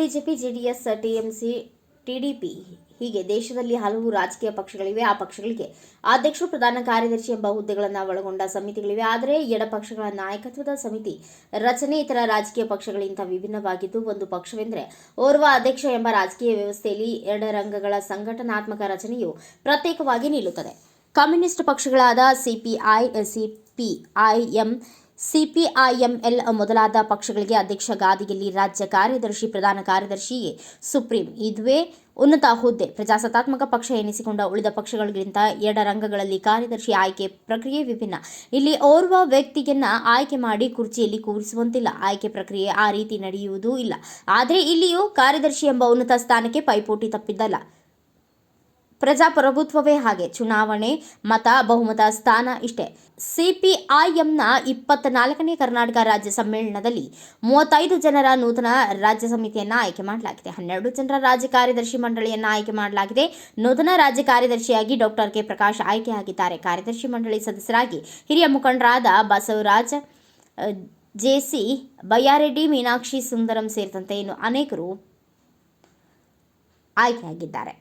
BJP, JDS, TMC, TDP ಹೀಗೆ ದೇಶದಲ್ಲಿ ಹಲವು ರಾಜಕೀಯ ಪಕ್ಷಗಳಿವೆ. ಆ ಪಕ್ಷಗಳಿಗೆ ಅಧ್ಯಕ್ಷರು, ಪ್ರಧಾನ ಕಾರ್ಯದರ್ಶಿ ಎಂಬ ಹುದ್ದೆಗಳನ್ನು ಒಳಗೊಂಡ ಸಮಿತಿಗಳಿವೆ. ಆದರೆ ಎಡಪಕ್ಷಗಳ ನಾಯಕತ್ವದ ಸಮಿತಿ ರಚನೆ ಇತರ ರಾಜಕೀಯ ಪಕ್ಷಗಳಿಗಿಂತ ವಿಭಿನ್ನವಾಗಿದ್ದು, ಒಂದು ಪಕ್ಷವೆಂದರೆ ಓರ್ವ ಅಧ್ಯಕ್ಷ ಎಂಬ ರಾಜಕೀಯ ವ್ಯವಸ್ಥೆಯಲ್ಲಿ ಎಡರಂಗಗಳ ಸಂಘಟನಾತ್ಮಕ ರಚನೆಯು ಪ್ರತ್ಯೇಕವಾಗಿ ನಿಲ್ಲುತ್ತದೆ. ಕಮ್ಯುನಿಸ್ಟ್ ಪಕ್ಷಗಳಾದ ಸಿಪಿಐಎಂಎಲ್ ಮೊದಲಾದ ಪಕ್ಷಗಳಿಗೆ ಅಧ್ಯಕ್ಷ ಗಾದಿಯಲ್ಲಿ ರಾಜ್ಯ ಕಾರ್ಯದರ್ಶಿ, ಪ್ರಧಾನ ಕಾರ್ಯದರ್ಶಿಯೇ ಸುಪ್ರೀಂ. ಇದುವೇ ಉನ್ನತ ಹುದ್ದೆ. ಪ್ರಜಾಸತ್ತಾತ್ಮಕ ಪಕ್ಷ ಎನಿಸಿಕೊಂಡ ಉಳಿದ ಪಕ್ಷಗಳಿಗಿಂತ ಎಡರಂಗಗಳಲ್ಲಿ ಕಾರ್ಯದರ್ಶಿ ಆಯ್ಕೆ ಪ್ರಕ್ರಿಯೆ ವಿಭಿನ್ನ. ಇಲ್ಲಿ ಓರ್ವ ವ್ಯಕ್ತಿಯನ್ನ ಆಯ್ಕೆ ಮಾಡಿ ಕುರ್ಚಿಯಲ್ಲಿ ಕೂರಿಸುವಂತಿಲ್ಲ. ಆಯ್ಕೆ ಪ್ರಕ್ರಿಯೆ ಆ ರೀತಿ ನಡೆಯುವುದೂ ಇಲ್ಲ. ಆದರೆ ಇಲ್ಲಿಯೂ ಕಾರ್ಯದರ್ಶಿ ಎಂಬ ಉನ್ನತ ಸ್ಥಾನಕ್ಕೆ ಪೈಪೋಟಿ ತಪ್ಪಿದ್ದಲ್ಲ. ಪ್ರಜಾಪ್ರಭುತ್ವವೇ ಹಾಗೆ. ಚುನಾವಣೆ, ಮತ, ಬಹುಮತ, ಸ್ಥಾನ ಇಷ್ಟೇ. ಸಿಪಿಐಎಂನ 24ನೇ ಕರ್ನಾಟಕ ರಾಜ್ಯ ಸಮ್ಮೇಳನದಲ್ಲಿ 35 ಜನರ ನೂತನ ರಾಜ್ಯ ಸಮಿತಿಯನ್ನು ಆಯ್ಕೆ ಮಾಡಲಾಗಿದೆ. 12 ಜನರ ರಾಜ್ಯ ಕಾರ್ಯದರ್ಶಿ ಮಂಡಳಿಯನ್ನು ಆಯ್ಕೆ ಮಾಡಲಾಗಿದೆ. ನೂತನ ರಾಜ್ಯ ಕಾರ್ಯದರ್ಶಿಯಾಗಿ ಡಾಕ್ಟರ್ ಕೆ ಪ್ರಕಾಶ್ ಆಯ್ಕೆಯಾಗಿದ್ದಾರೆ. ಕಾರ್ಯದರ್ಶಿ ಮಂಡಳಿ ಸದಸ್ಯರಾಗಿ ಹಿರಿಯ ಮುಖಂಡರಾದ ಬಸವರಾಜ್, ಜೆಸಿ ಬಯ್ಯಾರೆಡ್ಡಿ, ಮೀನಾಕ್ಷಿ ಸುಂದರಂ ಸೇರಿದಂತೆ ಇನ್ನು ಅನೇಕರು ಆಯ್ಕೆಯಾಗಿದ್ದಾರೆ.